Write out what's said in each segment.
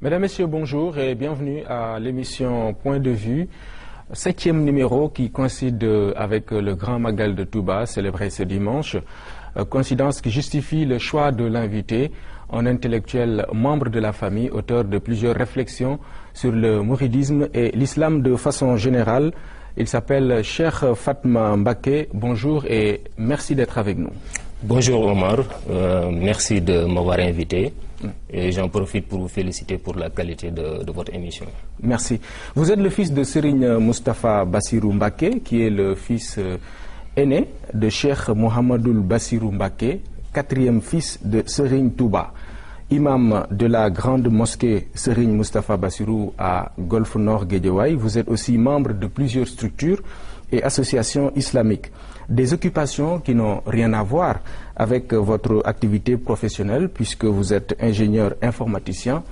Mesdames, Messieurs, bonjour et bienvenue à l'émission Point de vue, 7e numéro qui coïncide avec le Grand Magal de Touba, célébré ce dimanche. Coïncidence qui justifie le choix de l'invité, un intellectuel membre de la famille, auteur de plusieurs réflexions sur le mouridisme et l'islam de façon générale. Il s'appelle Cheikh Fatma Mbacké. Bonjour et merci d'être avec nous. Bonjour Omar, merci de m'avoir invité. Et j'en profite pour vous féliciter pour la qualité de votre émission. Merci. Vous êtes le fils de Serigne Moustapha Bassirou Mbacké, qui est le fils aîné de Cheikh Mohamedoul Bassirou Mbacké, 4e fils de Serigne Touba, imam de la grande mosquée Serigne Moustapha Bassirou à Golfe Nord Guédiawaye. Vous êtes aussi membre de plusieurs structures et associations islamiques. Des occupations qui n'ont rien à voir avec votre activité professionnelle, puisque vous êtes ingénieur informaticien,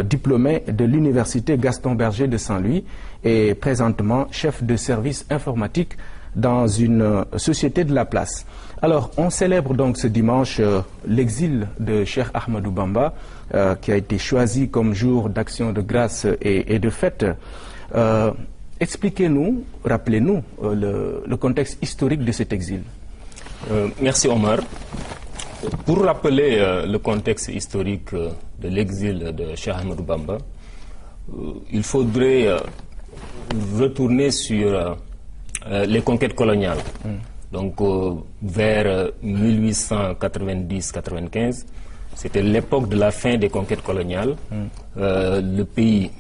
diplômé de l'université Gaston Berger de Saint-Louis et présentement chef de service informatique dans une société de la place. Alors, on célèbre donc ce dimanche l'exil de Cheikh Ahmadou Bamba, qui a été choisi comme jour d'action de grâce et de fête. Expliquez-nous, rappelez-nous le contexte historique de cet exil. Merci Omar. Pour rappeler le contexte historique de l'exil de Cheikh Ahmadou Bamba, il faudrait retourner sur les conquêtes coloniales. Donc vers 1890-95, c'était l'époque de la fin des conquêtes coloniales. Le pays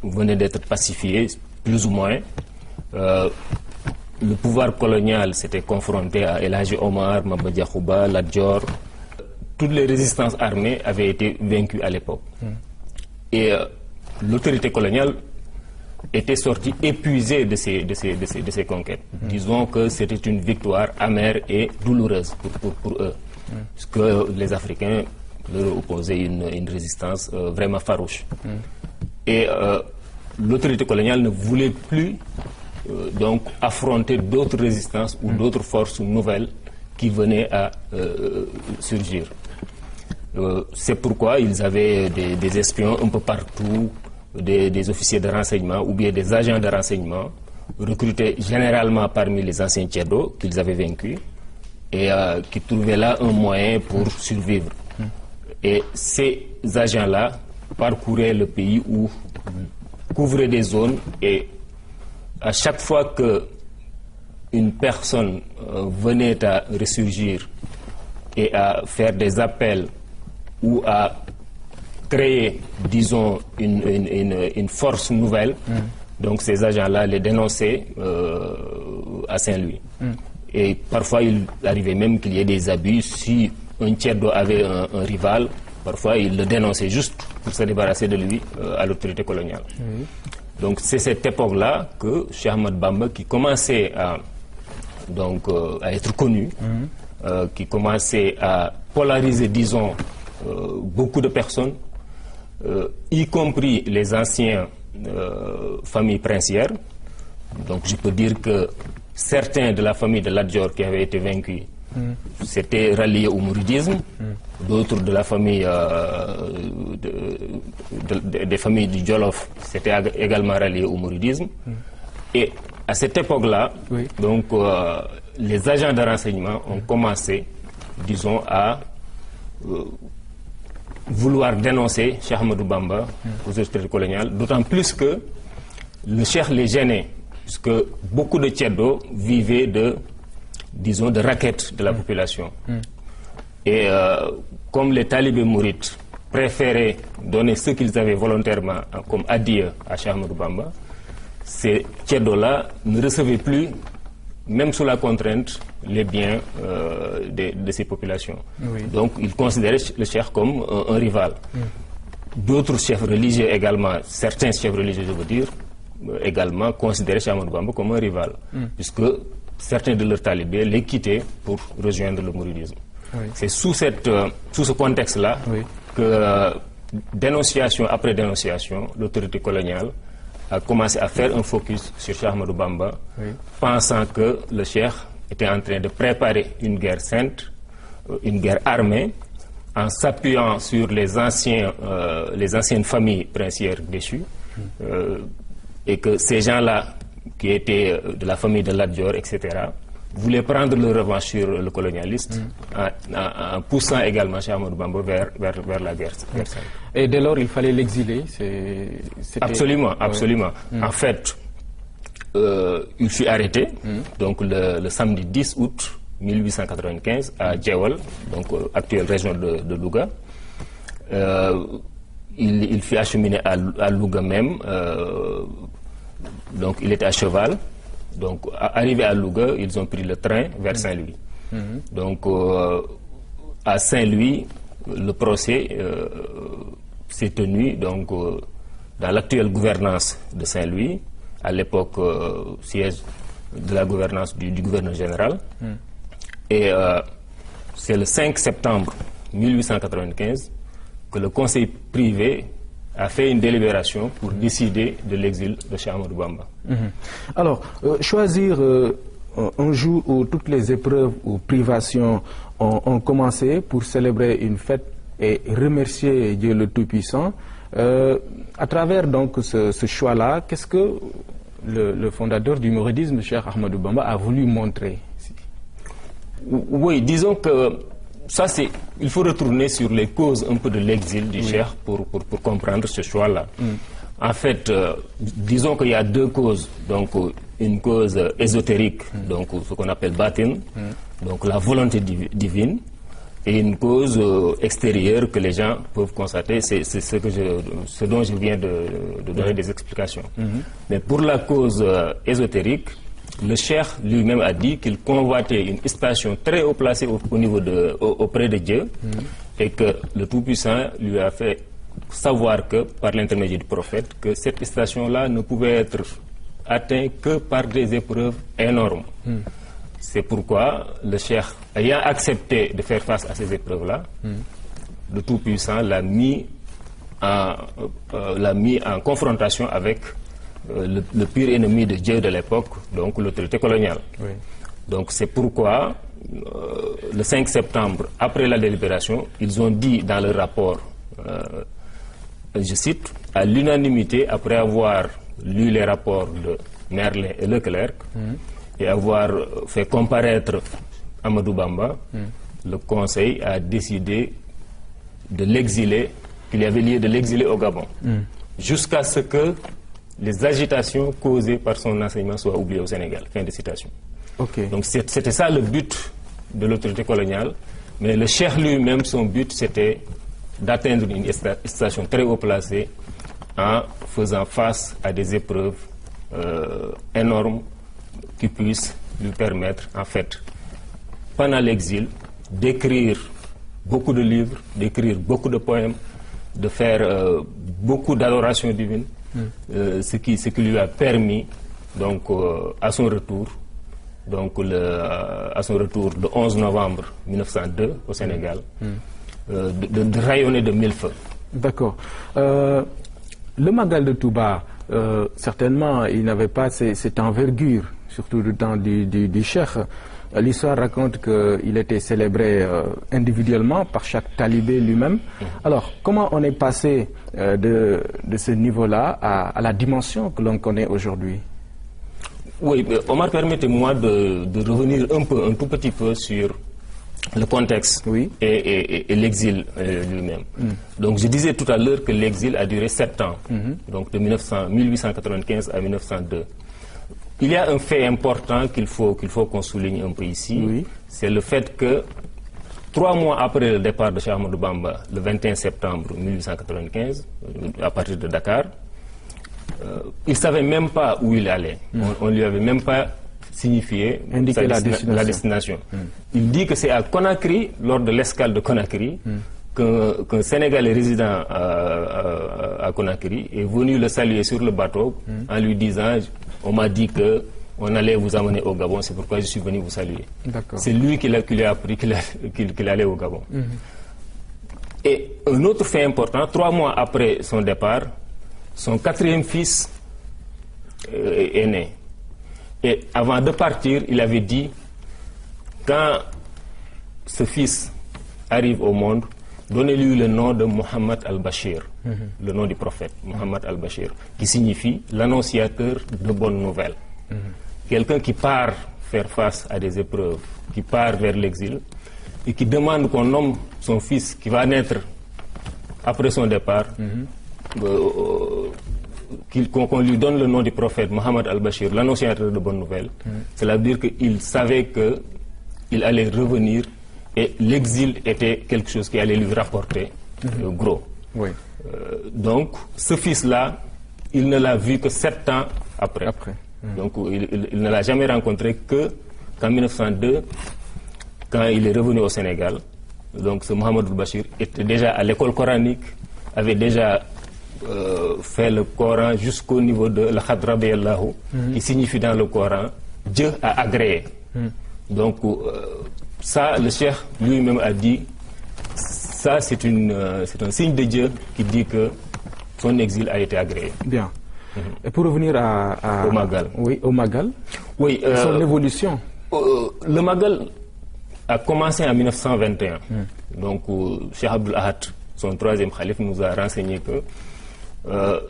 venait d'être pacifié, plus ou moins. Le pouvoir colonial s'était confronté à El Hadji Omar, Maba Diakhou Ba, Lat Dior. Toutes les résistances armées avaient été vaincues à l'époque. Et l'autorité coloniale était sortie épuisée de ces conquêtes. Disons que c'était une victoire amère et douloureuse pour eux, puisque les Africains leur opposaient une résistance vraiment farouche. Et l'autorité coloniale ne voulait plus donc affronter d'autres résistances ou d'autres forces nouvelles qui venaient à surgir. C'est pourquoi ils avaient des espions un peu partout, des officiers de renseignement ou bien des agents de renseignement recrutés généralement parmi les anciens Tchèdos qu'ils avaient vaincus et qui trouvaient là un moyen pour survivre. Et ces agents-là parcouraient le pays ou couvraient des zones, et à chaque fois que une personne venait à ressurgir et à faire des appels ou à créer, disons, une force nouvelle, donc ces agents-là les dénonçaient à Saint-Louis. Et parfois il arrivait même qu'il y ait des abus. Si un Tchèdo avait un rival, parfois il le dénonçait juste pour se débarrasser de lui à l'autorité coloniale. Donc c'est cette époque-là que Cheikh Ahmadou Bamba, qui commençait à être connu, qui commençait à polariser, disons, beaucoup de personnes, y compris les anciens familles princières. Donc je peux dire que certains de la famille de Lat Dior qui avaient été vaincus s'étaient ralliés au mouridisme, d'autres de la famille des familles du Jolof s'étaient également ralliés au mouridisme. Et à cette époque-là, donc les agents de renseignement ont commencé, disons, à vouloir dénoncer Cheikh Ahmadou Bamba aux autorités coloniales, d'autant plus que le Cheikh les gênait, puisque beaucoup de Tchèdos vivaient de raquettes de la population. Et comme les talibés mourides préféraient donner ce qu'ils avaient volontairement comme adieu à Cheikh Ahmadou Bamba, ces Tchèdos-là ne recevaient plus, même sous la contrainte, les biens de ces populations. Donc ils considéraient le Cheikh comme un rival. D'autres chefs religieux également, certains chefs religieux je veux dire, également considéraient Cheikh Ahmadou Bamba comme un rival, puisque certains de leurs talibés les quittaient pour rejoindre le mouridisme. C'est sous ce contexte-là que dénonciation après dénonciation, l'autorité coloniale a commencé à faire un focus sur Cheikh Ahmadou Bamba, pensant que le Cheikh était en train de préparer une guerre sainte, une guerre armée, en s'appuyant sur les anciennes familles princières déchues, et que ces gens-là, qui étaient de la famille de Lat Dior, etc., voulaient prendre leur revanche sur le colonialiste, en poussant également Cheikh Ahmadou Bamba vers la guerre sainte. Et dès lors, il fallait l'exiler. Absolument. En fait, il fut arrêté donc le samedi 10 août 1895 à Djewel, donc actuelle région de Louga. Il fut acheminé à Louga même. Donc il était à cheval. Donc arrivé à Louga, ils ont pris le train vers Saint-Louis. Donc à Saint-Louis, le procès s'est tenu donc dans l'actuelle gouvernance de Saint-Louis, à l'époque siège de la gouvernance du gouverneur général. Et c'est le 5 septembre 1895 que le conseil privé a fait une délibération pour décider de l'exil de Cheikh Ahmadou Bamba. Alors, choisir un jour où toutes les épreuves ou privations ont commencé pour célébrer une fête et remercier Dieu le Tout-Puissant, à travers donc ce choix-là, qu'est-ce que le fondateur du mouridisme, Cheikh Ahmadou Bamba, a voulu montrer? Oui, disons que il faut retourner sur les causes un peu de l'exil du Cheikh pour comprendre ce choix-là. En fait, disons qu'il y a deux causes. Donc, une cause ésotérique, donc ce qu'on appelle batin, donc la volonté divine, et une cause extérieure que les gens peuvent constater. C'est ce dont je viens de donner des explications. Mais pour la cause ésotérique, le Cheikh lui-même a dit qu'il convoitait une station très haut placée auprès de Dieu, et que le Tout-Puissant lui a fait savoir que, par l'intermédiaire du prophète, que cette station-là ne pouvait être atteinte que par des épreuves énormes. C'est pourquoi le Cheikh, ayant accepté de faire face à ces épreuves-là, le Tout-Puissant l'a mis en confrontation avec le pire ennemi de Dieu de l'époque, donc l'autorité coloniale. Donc c'est pourquoi, le 5 septembre, après la délibération, ils ont dit dans le rapport, je cite, à l'unanimité, après avoir lu les rapports de Merlin et Leclerc, et avoir fait comparaître Ahmadou Bamba, le Conseil a décidé de l'exiler, qu'il y avait lieu de l'exiler au Gabon, jusqu'à ce que les agitations causées par son enseignement soient oubliées au Sénégal. Fin de citation. Donc c'était ça le but de l'autorité coloniale, mais le Cheikh lui-même, son but, c'était d'atteindre une station très haut placée en faisant face à des épreuves énormes qui puissent lui permettre, en fait, pendant l'exil, d'écrire beaucoup de livres, d'écrire beaucoup de poèmes, de faire beaucoup d'adoration divine, ce qui lui a permis, donc, à son retour, le 11 novembre 1902 au Sénégal, de rayonner de mille feux. D'accord. Le Magal de Touba, certainement, il n'avait pas cette envergure, surtout du temps du Cheikh. L'histoire raconte qu'il était célébré individuellement par chaque talibé lui-même. Alors, comment on est passé de ce niveau-là à la dimension que l'on connaît aujourd'hui? Oui, Omar, permettez-moi de revenir un tout petit peu sur le contexte et l'exil lui-même. Donc, je disais tout à l'heure que l'exil a duré 7 ans, donc de 1895 à 1902. Il y a un fait important qu'il faut qu'on souligne un peu ici, c'est le fait que 3 mois après le départ de Cheikh Ahmadou Bamba, le 21 septembre 1895, à partir de Dakar, il ne savait même pas où il allait. On ne lui avait même pas signifié la destination. Il dit que c'est à Conakry, lors de l'escale de Conakry, qu'un Sénégalais résident à Conakry est venu le saluer sur le bateau en lui disant: on m'a dit qu'on allait vous amener au Gabon, c'est pourquoi je suis venu vous saluer. C'est lui qui lui a appris qu'il allait au Gabon. Et un autre fait important, 3 mois après son départ, son 4e fils est né. Et avant de partir, il avait dit, quand ce fils arrive au monde, donnez-lui le nom de Mohammed al-Bashir, le nom du prophète, Mohammed al-Bashir, qui signifie l'annonciateur de bonnes nouvelles. Quelqu'un qui part faire face à des épreuves, qui part vers l'exil, et qui demande qu'on nomme son fils qui va naître après son départ, qu'on lui donne le nom du prophète Mohammed al-Bashir, l'annonciateur de bonnes nouvelles. Cela veut dire qu'il savait qu'il allait revenir et l'exil était quelque chose qui allait lui rapporter gros. Oui. Donc, ce fils-là, il ne l'a vu que 7 ans après. Donc, il ne l'a jamais rencontré qu'en 1902, quand il est revenu au Sénégal. Donc, ce Mohammed al-Bashir était déjà à l'école coranique, avait déjà fait le Coran jusqu'au niveau de la Khadra Biyallahu, qui signifie dans le Coran Dieu a agréé. Donc, ça, le cheikh lui-même a dit, ça c'est un signe de Dieu qui dit que son exil a été agréé. Bien. Et pour revenir au Magal. Oui, au Magal. Oui, son évolution. Le Magal a commencé en 1921. Donc, Cheikh Abdul Ahad, son 3e calife, nous a renseigné que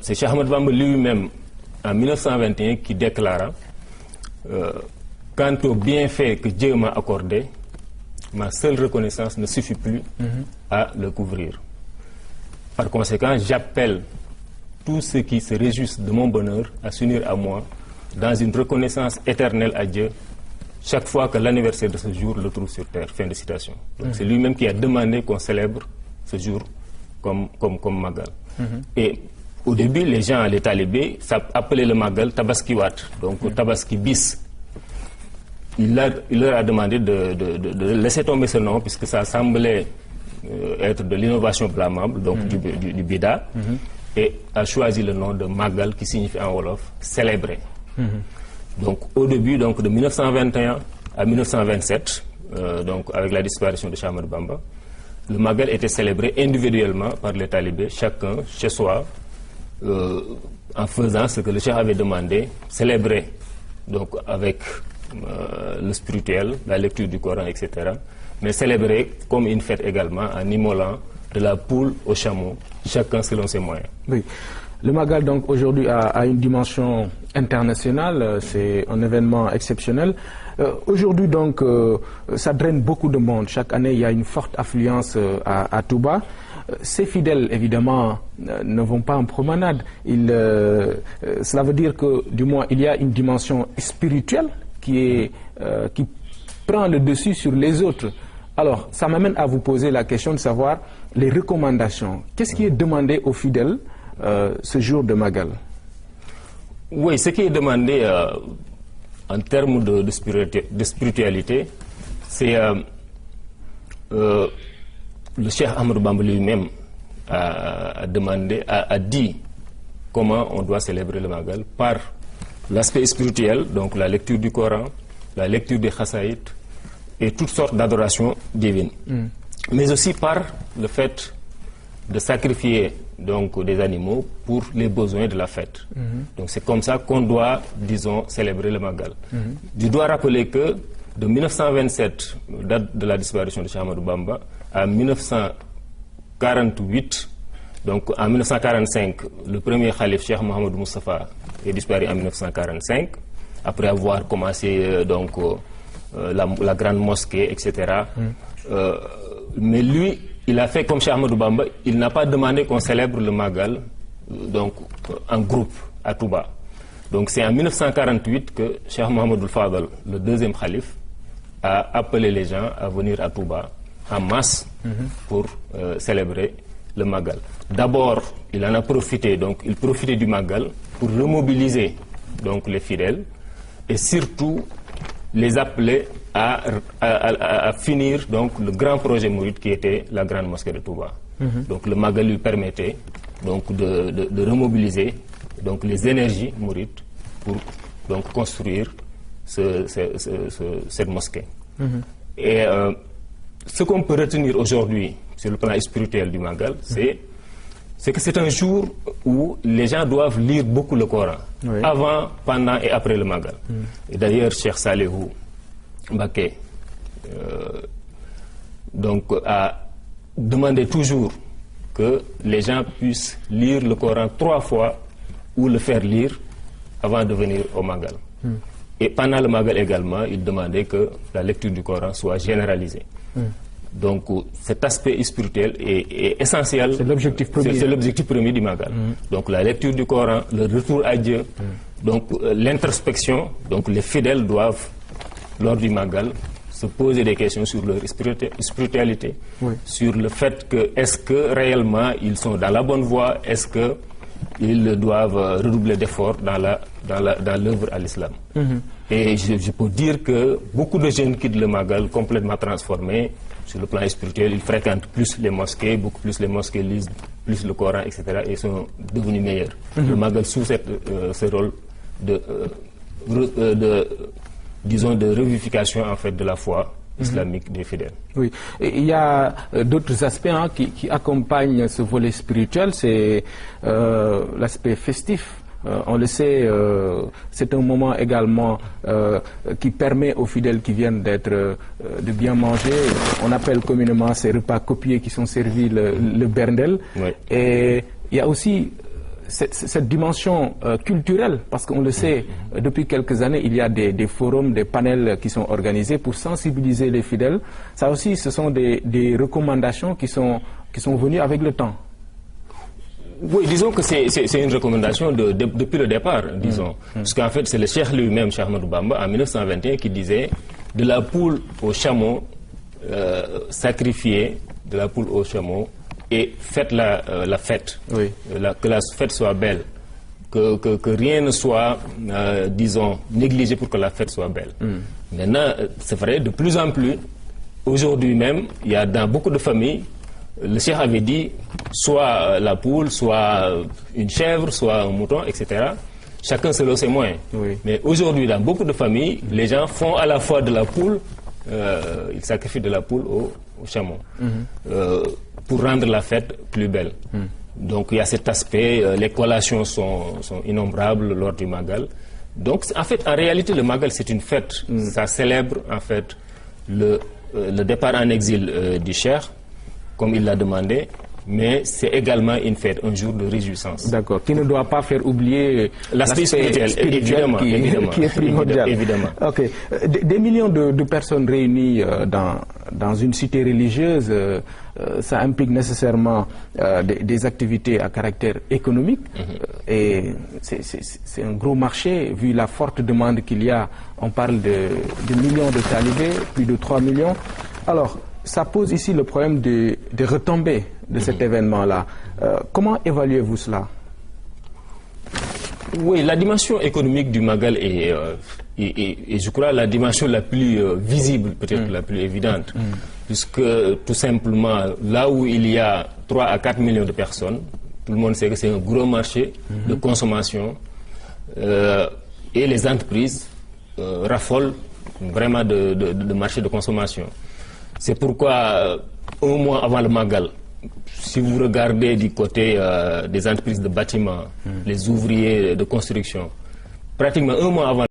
c'est Cheikh Ahmad Bamba lui-même, en 1921, qui déclara quant au bienfait que Dieu m'a accordé, ma seule reconnaissance ne suffit plus à le couvrir. Par conséquent, j'appelle tous ceux qui se réjouissent de mon bonheur à s'unir à moi dans une reconnaissance éternelle à Dieu chaque fois que l'anniversaire de ce jour le trouve sur terre. Fin de citation. Donc c'est lui-même qui a demandé qu'on célèbre ce jour comme Magal. Et au début, les gens, les talibés, appelaient le Magal Tabaskiwat, donc Tabaski bis. Il leur a demandé de laisser tomber ce nom, puisque ça semblait être de l'innovation blâmable, donc du bida, et a choisi le nom de Magal, qui signifie en Wolof célébrer. Donc au début, donc, de 1921 à 1927, donc avec la disparition de Cheikh Ahmadou Bamba, le Magal était célébré individuellement par les talibés, chacun chez soi, en faisant ce que le cheikh avait demandé, célébrer donc avec le spirituel, la lecture du Coran, etc. Mais célébrer comme une fête également en immolant de la poule au chameau, chacun selon ses moyens. Oui. Le Magal, donc, aujourd'hui a une dimension internationale, c'est un événement exceptionnel. Aujourd'hui, donc, ça draine beaucoup de monde. Chaque année, il y a une forte affluence à Touba. Ces fidèles, évidemment, ne vont pas en promenade. Cela veut dire que, du moins, il y a une dimension spirituelle qui prend le dessus sur les autres. Alors, ça m'amène à vous poser la question de savoir les recommandations. Qu'est-ce qui est demandé aux fidèles ce jour de Magal? Oui, ce qui est demandé en termes de spiritualité, c'est le Cheikh Ahmadou Bamba lui-même a dit comment on doit célébrer le Magal par l'aspect spirituel, donc la lecture du Coran, la lecture des Khassaïd et toutes sortes d'adorations divines. Mais aussi par le fait de sacrifier donc des animaux pour les besoins de la fête. Donc c'est comme ça qu'on doit, disons, célébrer le Magal. Je dois rappeler que de 1927, date de la disparition de Cheikh Ahmadou Bamba, à 1948, donc en 1945, le premier calife Cheikh Mohamed Moustapha est disparu en 1945, après avoir commencé donc la grande mosquée, etc. Mais lui, il a fait comme Cheikh Ahmadou Bamba, il n'a pas demandé qu'on célèbre le Magal donc, en groupe à Touba. Donc c'est en 1948 que Cheikh Mohamed Fadal, le deuxième calife, a appelé les gens à venir à Touba en masse pour célébrer le Magal. D'abord, il en a profité, donc il profitait du Magal pour remobiliser donc, les fidèles et surtout les appeler à finir donc, le grand projet mouride qui était la grande mosquée de Touba. Donc le Magal lui permettait donc, de remobiliser donc, les énergies mourides pour donc, construire cette mosquée. Et ce qu'on peut retenir aujourd'hui sur le plan spirituel du Magal, c'est que c'est un jour où les gens doivent lire beaucoup le Coran, avant, pendant et après le Magal. Et d'ailleurs, Cheikh Salihou Mbacké donc a demandé toujours que les gens puissent lire le Coran 3 fois ou le faire lire avant de venir au Magal. Et pendant le Magal également, il demandait que la lecture du Coran soit généralisée. Donc cet aspect spirituel est essentiel. C'est l'objectif premier. C'est l'objectif premier du Magal. Donc la lecture du Coran, le retour à Dieu, donc l'introspection. Donc les fidèles doivent, lors du Magal, se poser des questions sur leur spiritualité, sur le fait que est-ce que réellement ils sont dans la bonne voie, est-ce que ils doivent redoubler d'efforts dans l'œuvre à l'islam. Et je peux dire que beaucoup de jeunes quittent le Magal complètement transformés sur le plan spirituel. Ils fréquentent plus les mosquées, beaucoup plus les mosquées, lisent plus le Coran, etc. et sont devenus meilleurs. Le Magal sous ce rôle disons, de revivification en fait de la foi islamique des fidèles. Oui, et il y a d'autres aspects qui accompagnent ce volet spirituel, c'est l'aspect festif. On le sait, c'est un moment également qui permet aux fidèles qui viennent de bien manger. On appelle communément ces repas copiés qui sont servis le berndel. Et il y a aussi cette dimension culturelle, parce qu'on le sait, depuis quelques années, il y a des forums, des panels qui sont organisés pour sensibiliser les fidèles. Ça aussi, ce sont des recommandations qui sont venues avec le temps. Oui, disons que c'est une recommandation depuis le départ, disons. Parce qu'en fait, c'est le Cheikh lui-même, Cheikh Ahmadou Bamba, en 1921, qui disait de la poule au chameau, sacrifiez de la poule au chameau, et faites la fête, que la fête soit belle, que rien ne soit, disons, négligé pour que la fête soit belle. Maintenant, c'est vrai, de plus en plus, aujourd'hui même, il y a dans beaucoup de familles, le Cheikh avait dit, soit la poule, soit une chèvre, soit un mouton, etc. Chacun selon ses moyens. Mais aujourd'hui, dans beaucoup de familles, les gens font à la fois de la poule, ils sacrifient de la poule au chameau. Pour rendre la fête plus belle. Donc il y a cet aspect, les collations sont innombrables lors du Magal. Donc en fait, en réalité, le Magal, c'est une fête. Ça célèbre en fait le départ en exil du Cheikh, comme il l'a demandé, mais c'est également une fête, un jour de réjouissance. D'accord, qui ne doit pas faire oublier l'aspect spirituel, évidemment, qui est primordial. Évidemment. Ok. Des millions de personnes réunies dans une cité religieuse, ça implique nécessairement des activités à caractère économique. Et c'est un gros marché, vu la forte demande qu'il y a. On parle de millions de talibés, plus de 3 millions. Alors, ça pose ici le problème des retombées de cet événement-là. Comment évaluez-vous cela? Oui, la dimension économique du Magal est, je crois, la dimension la plus visible, peut-être la plus évidente. Puisque, tout simplement, là où il y a 3 à 4 millions de personnes, tout le monde sait que c'est un gros marché de consommation. Et les entreprises raffolent vraiment de marché de consommation. C'est pourquoi, un mois avant le Magal, si vous regardez du côté des entreprises de bâtiment, les ouvriers de construction, pratiquement un mois avant